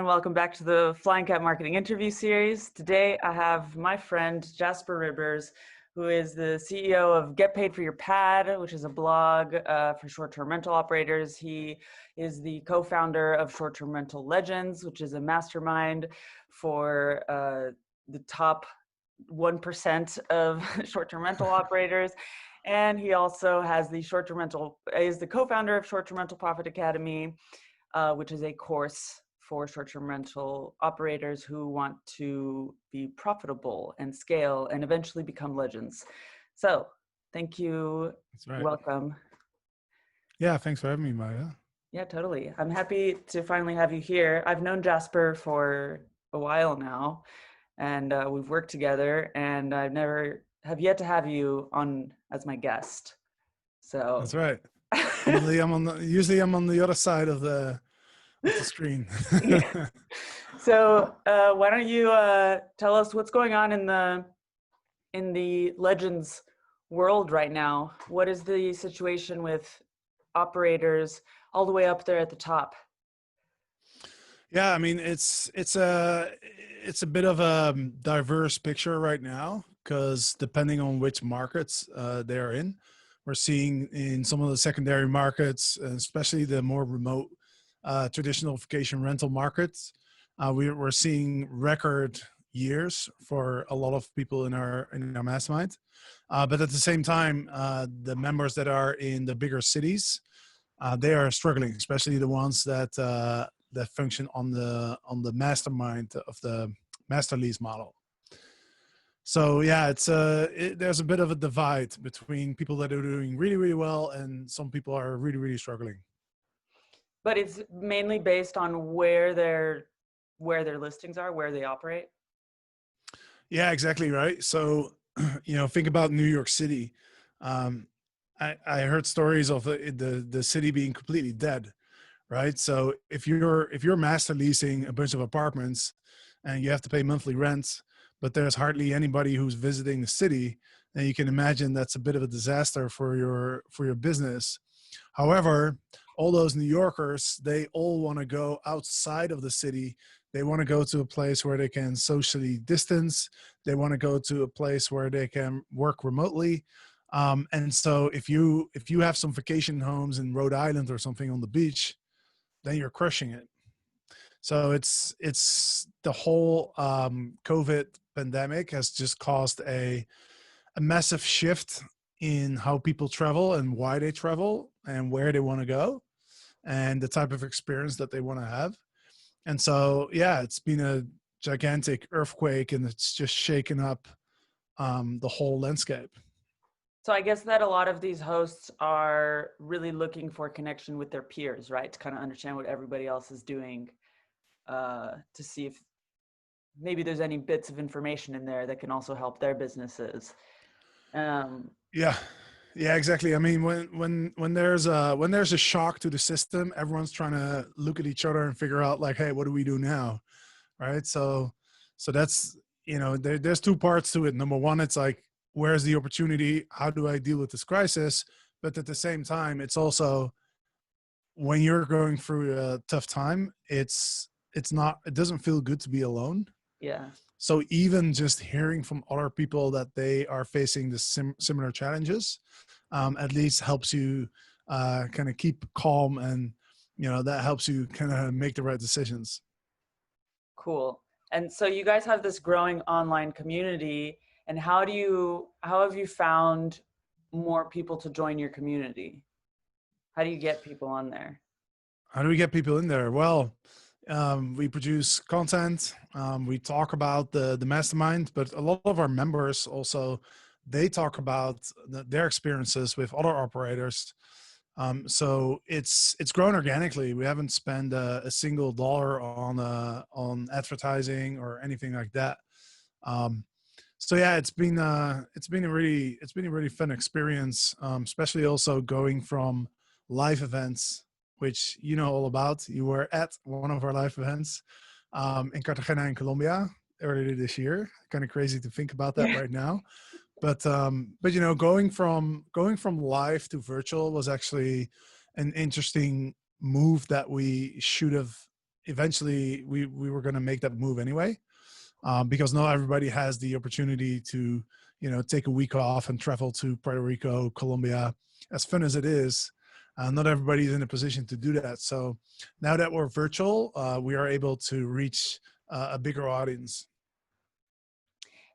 welcome back to the Flying Cat Marketing Interview Series. Today I have my friend Jasper Ribbers, who is the CEO of Get Paid for Your Pad, which is a blog for short-term rental operators. He is the co-founder of Short-Term Rental Legends, which is a mastermind for the top 1% of short-term rental operators. And he also has the is the co-founder of Short-Term Rental Profit Academy, which is a course for short-term rental operators who want to be profitable and scale and eventually become legends. So thank you. That's right. Welcome. Yeah, thanks for having me, Maya. Yeah, totally. I'm happy to finally have you here. I've known Jasper for a while now, and we've worked together, and have yet to have you on as my guest. So that's right. Usually I'm on the other side of the screen. Yeah. So why don't you tell us what's going on in the Legends world right now? What is the situation with operators all the way up there at the top? Yeah, I mean it's a bit of a diverse picture right now, because depending on which markets they are in, we're seeing in some of the secondary markets, especially the more remote traditional vacation rental markets, we're seeing record years for a lot of people in our mastermind. But at the same time, the members that are in the bigger cities, they are struggling, especially the ones that function on the mastermind of the master lease model. So yeah, there's a bit of a divide between people that are doing really, really well and some people are really, really struggling. But it's mainly based on where their listings are, where they operate. Yeah, exactly right. So, think about New York City. I heard stories of the city being completely dead, right? So if you're master leasing a bunch of apartments and you have to pay monthly rent, but there's hardly anybody who's visiting the city, then you can imagine that's a bit of a disaster for your business. However, all those New Yorkers, they all want to go outside of the city. They want to go to a place where they can socially distance. They want to go to a place where they can work remotely. And so if you have some vacation homes in Rhode Island or something on the beach, then you're crushing it. So it's the whole COVID pandemic has just caused a massive shift in how people travel and why they travel and where they want to go and the type of experience that they want to have. And so, yeah, it's been a gigantic earthquake and it's just shaken up the whole landscape. So I guess that a lot of these hosts are really looking for connection with their peers, right? To kind of understand what everybody else is doing, to see if maybe there's any bits of information in there that can also help their businesses. Yeah, exactly. I mean, when there's a shock to the system, everyone's trying to look at each other and figure out like, hey, what do we do now, right? So that's there's two parts to it. Number one, it's like, where's the opportunity? How do I deal with this crisis? But at the same time, it's also when you're going through a tough time, it doesn't feel good to be alone. Yeah. So even just hearing from other people that they are facing the similar challenges, at least helps you kind of keep calm, and that helps you kind of make the right decisions. Cool. And so you guys have this growing online community, and how have you found more people to join your community? How do you get people on there? How do we get people in there? Well, we produce content. We talk about the mastermind, but a lot of our members also, they talk about their experiences with other operators. So it's grown organically. We haven't spent a single dollar on advertising or anything like that. So yeah, it's been a really fun experience, especially also going from live events, which you know all about. You were at one of our live events in Cartagena in Colombia earlier this year. Kind of crazy to think about that right now. But going from live to virtual was actually an interesting move that we should have eventually we were going to make that move anyway, because not everybody has the opportunity to, take a week off and travel to Puerto Rico, Colombia. As fun as it is, not everybody's in a position to do that. So now that we're virtual, we are able to reach a bigger audience.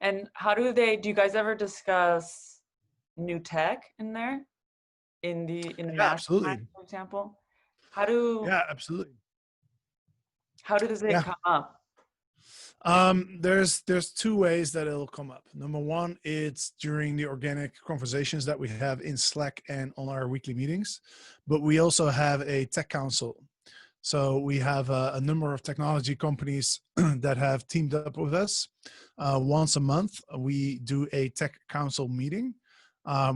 And do you guys ever discuss new tech in there? In the Yeah, mastermind, absolutely. for example? Yeah, absolutely. How does it Yeah. come up? There's two ways that it'll come up. Number one, it's during the organic conversations that we have in Slack and on our weekly meetings, but we also have a tech council. So we have a number of technology companies that have teamed up with us. Once a month, we do a tech council meeting,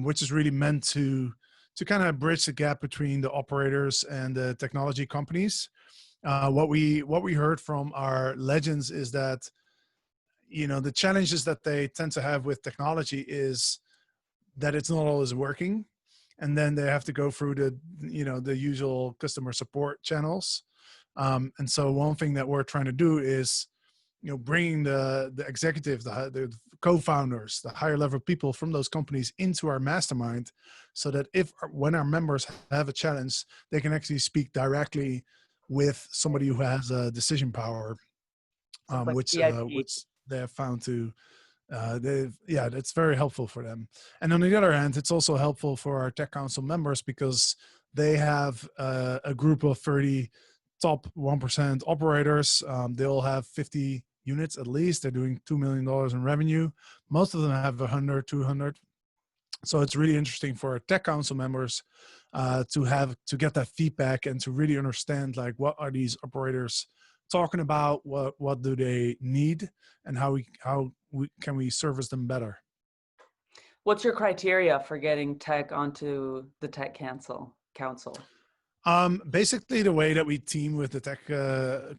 which is really meant to kind of bridge the gap between the operators and the technology companies. What we heard from our legends is that, the challenges that they tend to have with technology is that it's not always working, and then they have to go through the usual customer support channels. And so one thing that we're trying to do is, bringing the executive, the co-founders, the higher level people from those companies into our mastermind, so that when our members have a challenge, they can actually speak directly with somebody who has decision power, So it's like which VIP. they have found to that's very helpful for them. And on the other hand, it's also helpful for our tech council members because they have a group of 30 top 1% operators. They all have 50 units at least. They're doing $2 million in revenue. Most of them have 100, 200. So it's really interesting for our tech council members to get that feedback and to really understand, like, what are these operators talking about, what do they need, and how can we service them better. What's your criteria for getting tech onto the tech council? Basically, the way that we team with the tech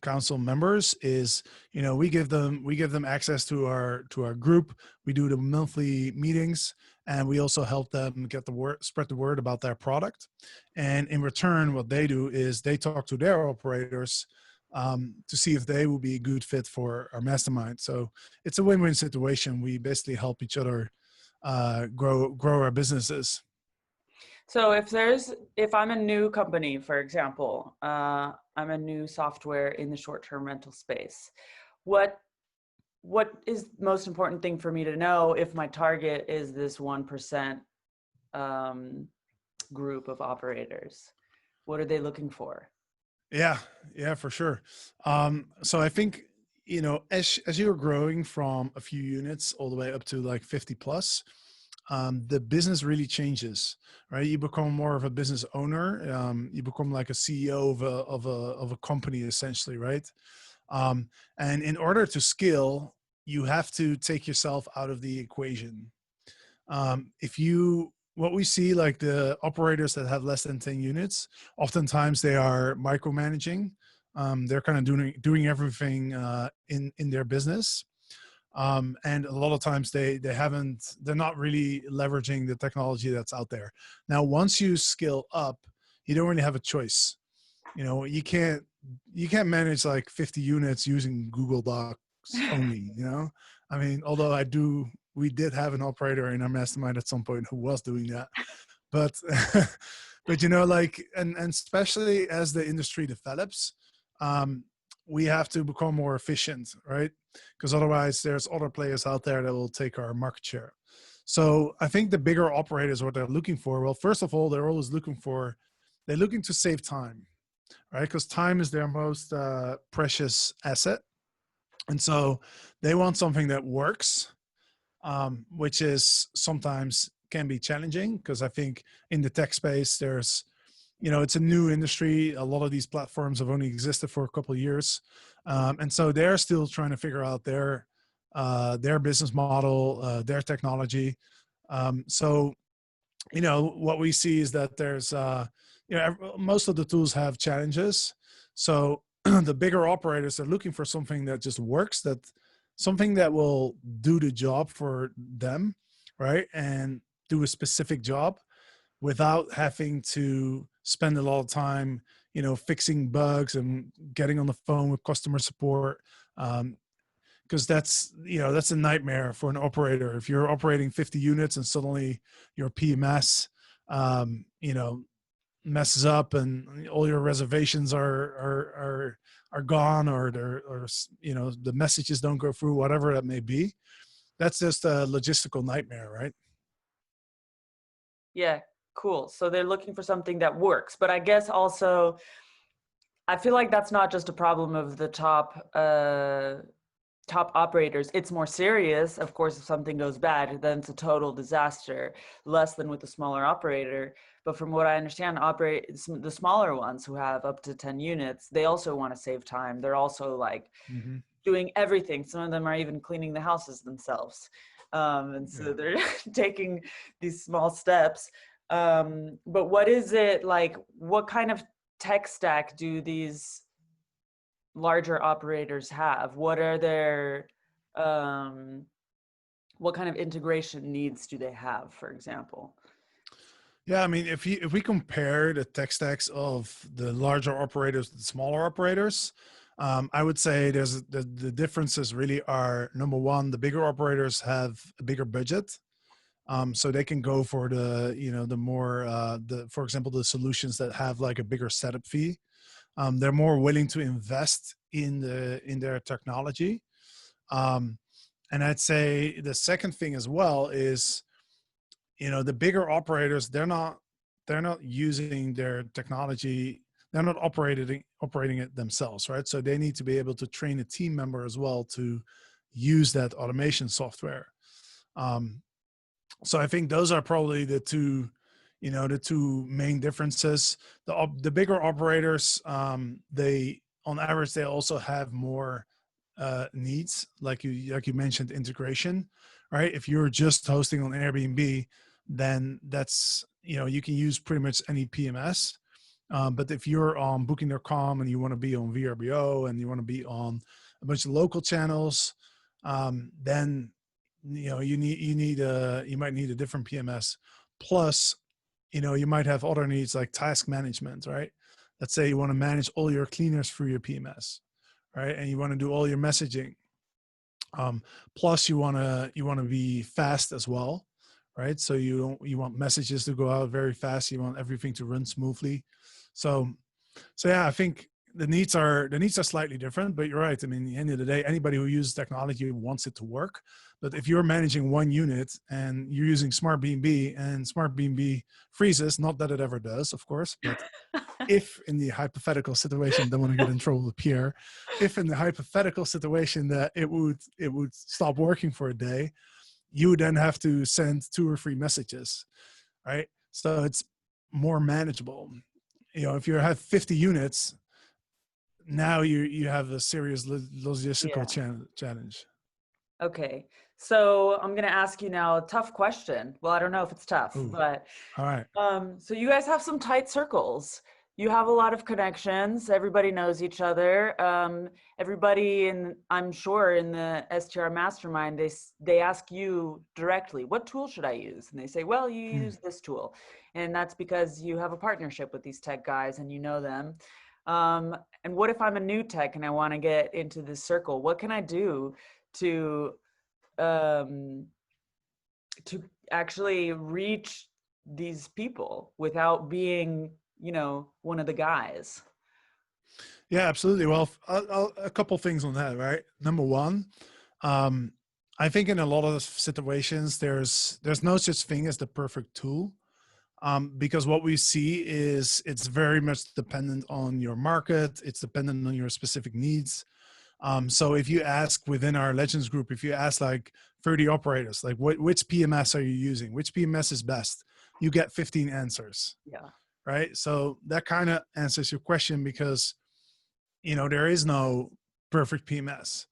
council members is, we give them access to our group. We do the monthly meetings, and we also help them spread the word about their product. And in return, what they do is they talk to their operators to see if they will be a good fit for our mastermind. So it's a win-win situation. We basically help each other grow our businesses. So if I'm a new company, for example, I'm a new software in the short-term rental space, what is the most important thing for me to know if my target is this 1% group of operators? What are they looking for? Yeah, for sure. So I think, as you're growing from a few units all the way up to like 50 plus, the business really changes, right? You become more of a business owner. You become like a CEO of a company, essentially, right? And in order to scale, you have to take yourself out of the equation. What we see, like the operators that have less than 10 units, oftentimes they are micromanaging. They're kind of doing everything in their business. And a lot of times they're not really leveraging the technology that's out there. Now, once you scale up, you don't really have a choice. You can't manage like 50 units using Google Docs only, I mean, although we did have an operator in our mastermind at some point who was doing that, but but and especially as the industry develops, we have to become more efficient, right? Because otherwise there's other players out there that will take our market share. So I think the bigger operators, what they're looking for, well, first of all, they're looking to save time, right? Because time is their most precious asset. And so they want something that works, which is sometimes can be challenging, because I think in the tech space, there's, it's a new industry. A lot of these platforms have only existed for a couple of years. And so they're still trying to figure out their business model, their technology. So, what we see is that there's, most of the tools have challenges. So the bigger operators are looking for something that just works, something that will do the job for them, right? And do a specific job without having to spend a lot of time, fixing bugs and getting on the phone with customer support. Because that's a nightmare for an operator. If you're operating 50 units and suddenly your PMS, messes up and all your reservations are gone, or the messages don't go through, whatever that may be. That's just a logistical nightmare, right? Yeah, cool. So they're looking for something that works. But I guess also, I feel like that's not just a problem of the top operators. It's more serious, of course, if something goes bad, then it's a total disaster, less than with the smaller operator. But from what I understand, the smaller ones who have up to 10 units, they also want to save time. They're also like doing everything. Some of them are even cleaning the houses themselves. And so they're taking these small steps. But what is it like? What kind of tech stack do these larger operators have? What are their, what kind of integration needs do they have, for example? Yeah, I mean, if we compare the tech stacks of the larger operators to the smaller operators, I would say the differences really are, number one, the bigger operators have a bigger budget. So they can go for the more, for example, the solutions that have like a bigger setup fee. They're more willing to invest in their technology. And I'd say the second thing as well is, the bigger operators, they're not using their technology. They're not operating it themselves, right? So they need to be able to train a team member as well to use that automation software. So I think those are probably the two main differences. The bigger operators, they on average they also have more needs, like you mentioned, integration, right? If you're just hosting on Airbnb, then that's you can use pretty much any PMS. But if you're on Booking.com and you want to be on VRBO and you want to be on a bunch of local channels, then you might need a different PMS. Plus, you might have other needs like task management, right? Let's say you want to manage all your cleaners through your PMS, right? And you want to do all your messaging. Plus, you want to be fast as well, right? So you want messages to go out very fast. You want everything to run smoothly. So yeah, I think the needs are slightly different, but you're right. I mean, at the end of the day, anybody who uses technology wants it to work. But if you're managing one unit and you're using Smart BNB and Smart BNB freezes, not that it ever does, of course, but if in the hypothetical situation, don't want to get in trouble with Pierre, if in the hypothetical situation that it would stop working for a day, you would then have to send 2 or 3 messages, right? So it's more manageable. If you have 50 units, now you have a serious logistical challenge. Okay. So I'm going to ask you now a tough question. Well, I don't know if it's tough, but all right. So you guys have some tight circles. You have a lot of connections. Everybody knows each other. Everybody I'm sure in the STR mastermind, they ask you directly, what tool should I use? And they say, well, you use this tool. And that's because you have a partnership with these tech guys and you know them. And what if I'm a new tech and I want to get into this circle? What can I do to actually reach these people without being, one of the guys? Yeah, absolutely. Well, a couple things on that, right? Number one, I think in a lot of situations, there's no such thing as the perfect tool. Because what we see is it's very much dependent on your market. It's dependent on your specific needs. So if you ask within our Legends group, if you ask like 30 operators, like which PMS are you using? Which PMS is best? You get 15 answers. Yeah. Right. So that kind of answers your question because, there is no perfect PMS.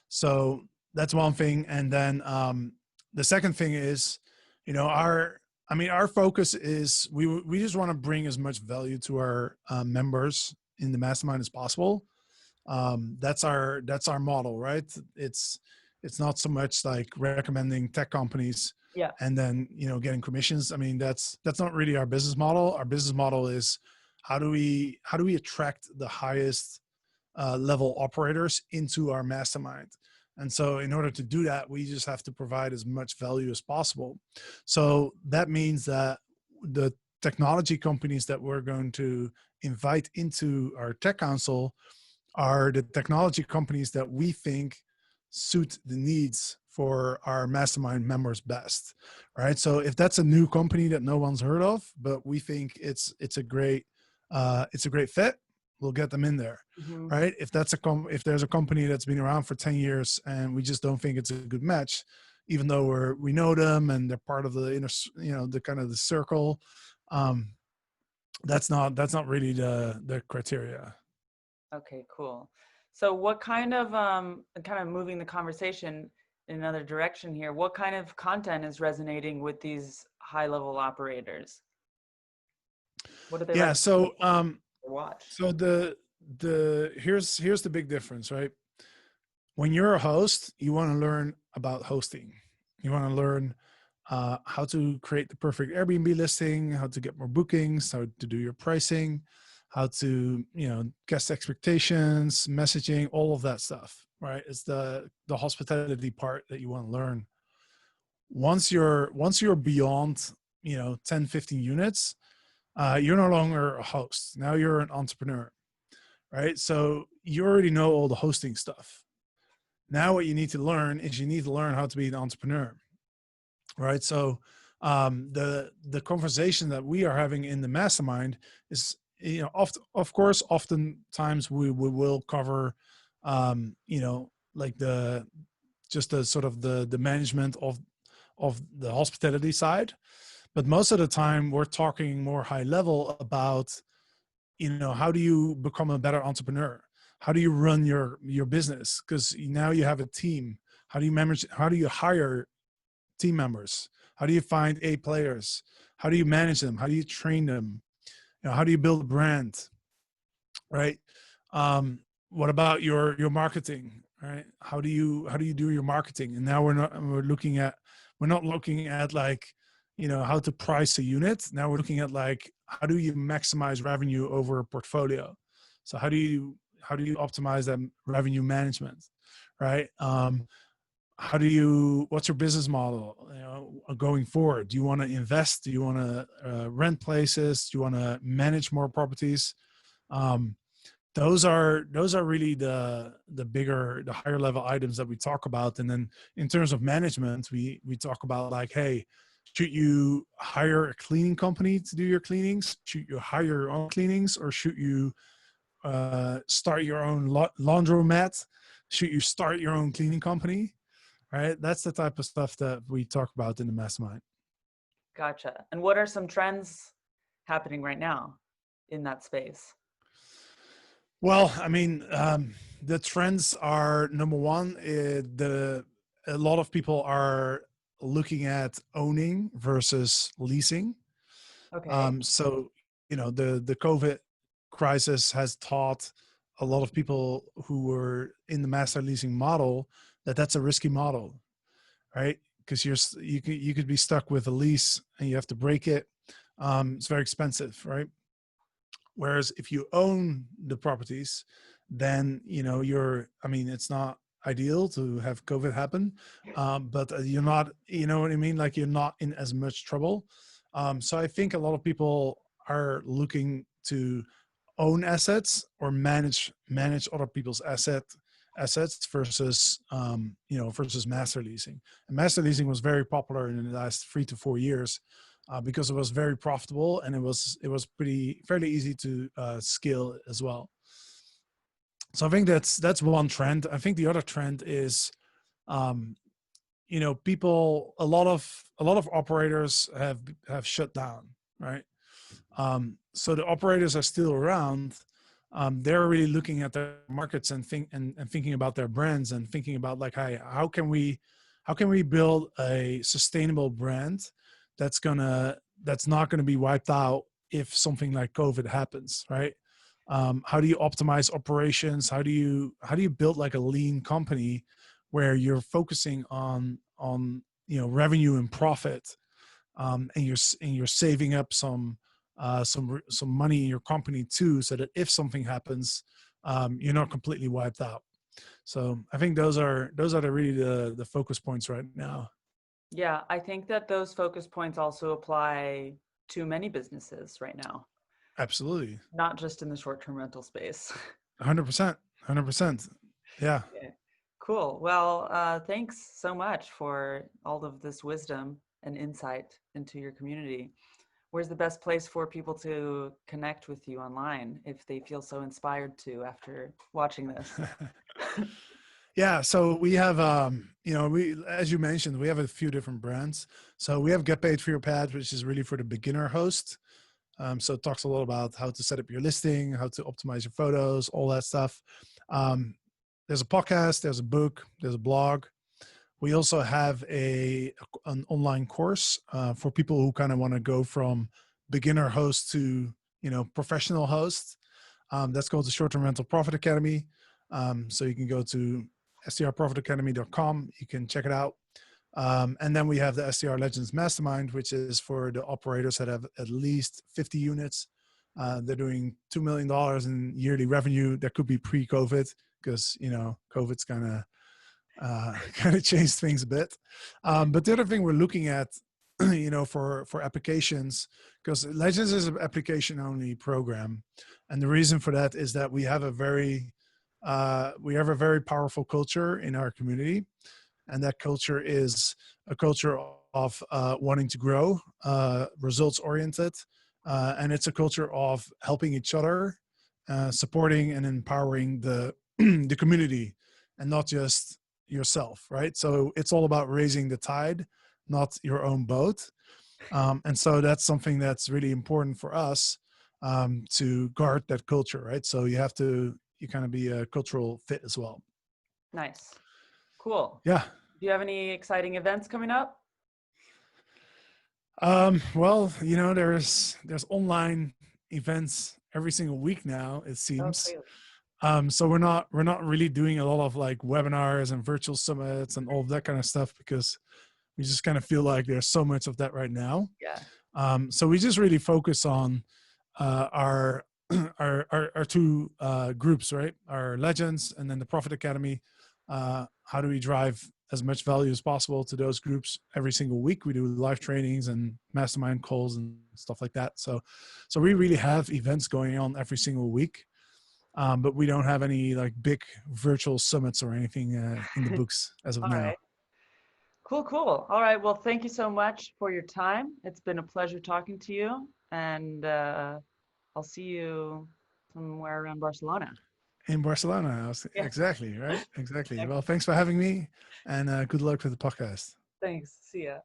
So that's one thing. And then the second thing is, our focus is we just want to bring as much value to our members in the mastermind as possible. That's our model, right? It's not so much like recommending tech companies and then getting commissions. I mean, that's not really our business model. Our business model is how do we attract the highest level operators into our mastermind? And so in order to do that, we just have to provide as much value as possible. So that means that the technology companies that we're going to invite into our tech council are the technology companies that we think suit the needs for our mastermind members best, right? So if that's a new company that no one's heard of, but we think it's a great fit, we'll get them in there, Mm-hmm. right? If there's a company that's been around for 10 years and we just don't think it's a good match, even though we know them and they're part of the inner, the kind of the circle, that's not really the criteria. Okay, cool. So what kind of moving the conversation in another direction here, what kind of content is resonating with these high level operators? What do they like So to watch? so here's the big difference, right? When you're a host, you want to learn about hosting. You want to learn how to create the perfect Airbnb listing, how to get more bookings, how to do your pricing, how to, guest expectations, messaging, all of that stuff, right? It's the hospitality part that you want to learn. Once you're beyond, 10, 15 units, you're no longer a host. Now you're an entrepreneur, right? So you already know all the hosting stuff. Now what you need to learn is how to be an entrepreneur, right? So the conversation that we are having in the mastermind is, oftentimes we will cover, like the sort of the management of the hospitality side, but most of the time we're talking more high level about, how do you become a better entrepreneur? How do you run your business? Because now you have a team. How do you hire team members? How do you find A players? How do you manage them? How do you train them? How do you build a brand? Right? What about your marketing? Right? How do you do your marketing? And now we're not looking at like, how to price a unit. Now we're looking at like, how do you maximize revenue over a portfolio? So how do you optimize that revenue management, right? What's your business model, going forward? Do you want to invest? Do you want to rent places? Do you want to manage more properties? Those are really the higher level items that we talk about. And then in terms of management, we talk about like, hey, should you hire a cleaning company to do your cleanings? Should you hire your own cleanings, or should you start your own laundromat? Should you start your own cleaning company? Right? That's the type of stuff that we talk about in the mastermind. Gotcha. And what are some trends happening right now in that space? Well, I mean, the trends are, number one, a lot of people are looking at owning versus leasing. Okay. So, the COVID crisis has taught a lot of people who were in the master leasing model that that's a risky model, right? Because you could be stuck with a lease and you have to break it. It's very expensive, right? Whereas if you own the properties, then it's not ideal to have COVID happen, but you're not, you know what I mean? Like, you're not in as much trouble. So I think a lot of people are looking to own assets or manage other people's assets versus versus master leasing. And master leasing was very popular in the last 3 to 4 years because it was very profitable, and it was fairly easy to scale as well. So I think that's one trend. I think the other trend is people, a lot of operators have shut down, right? So the operators are still around. They're really looking at their markets and thinking about their brands, and thinking about like, hey, how can we build a sustainable brand that's not gonna be wiped out if something like COVID happens, right? How do you optimize operations? How do you build like a lean company where you're focusing on revenue and profit, and you're saving up some some money in your company too, so that if something happens, you're not completely wiped out. So I think those are really the focus points right now. Yeah, I think that those focus points also apply to many businesses right now, Absolutely. not just in the short-term rental space. 100%. 100%. Yeah. Yeah. Cool. Well, thanks so much for all of this wisdom and insight into your community. Where's the best place for people to connect with you online if they feel so inspired to after watching this? Yeah, so we have, as you mentioned, we have a few different brands. So we have Get Paid for Your Pad, which is really for the beginner host. So it talks a lot about how to set up your listing, how to optimize your photos, all that stuff. There's a podcast, there's a book, there's a blog. We also have an online course for people who kind of want to go from beginner host to, professional host. That's called the Short-Term Rental Profit Academy. So you can go to strprofitacademy.com. You can check it out. And then we have the STR Legends Mastermind, which is for the operators that have at least 50 units. They're doing $2 million in yearly revenue. That could be pre-COVID because, COVID's kind of changed things a bit. But the other thing we're looking at, for applications, because Legends is an application-only program. And the reason for that is that we have a very powerful culture in our community. And that culture is a culture of wanting to grow, results oriented. And it's a culture of helping each other, supporting and empowering the, the community and not just yourself, right? So it's all about raising the tide, not your own boat. And so that's something that's really important for us to guard that culture, right? So you kind of be a cultural fit as well. Nice. Cool. Yeah. Do you have any exciting events coming up? Well, there's online events every single week now, it seems. So we're not really doing a lot of like webinars and virtual summits and all of that kind of stuff because we just kind of feel like there's so much of that right now. Yeah. So we just really focus on our two groups, right? Our Legends and then the Profit Academy. How do we drive as much value as possible to those groups every single week? We do live trainings and mastermind calls and stuff like that. So we really have events going on every single week. But we don't have any like big virtual summits or anything in the books as of All now. right. Cool. All right. Well, thank you so much for your time. It's been a pleasure talking to you. And I'll see you somewhere around Barcelona. In Barcelona. Yeah. Exactly, right? Exactly. Well, thanks for having me and good luck with the podcast. Thanks. See ya.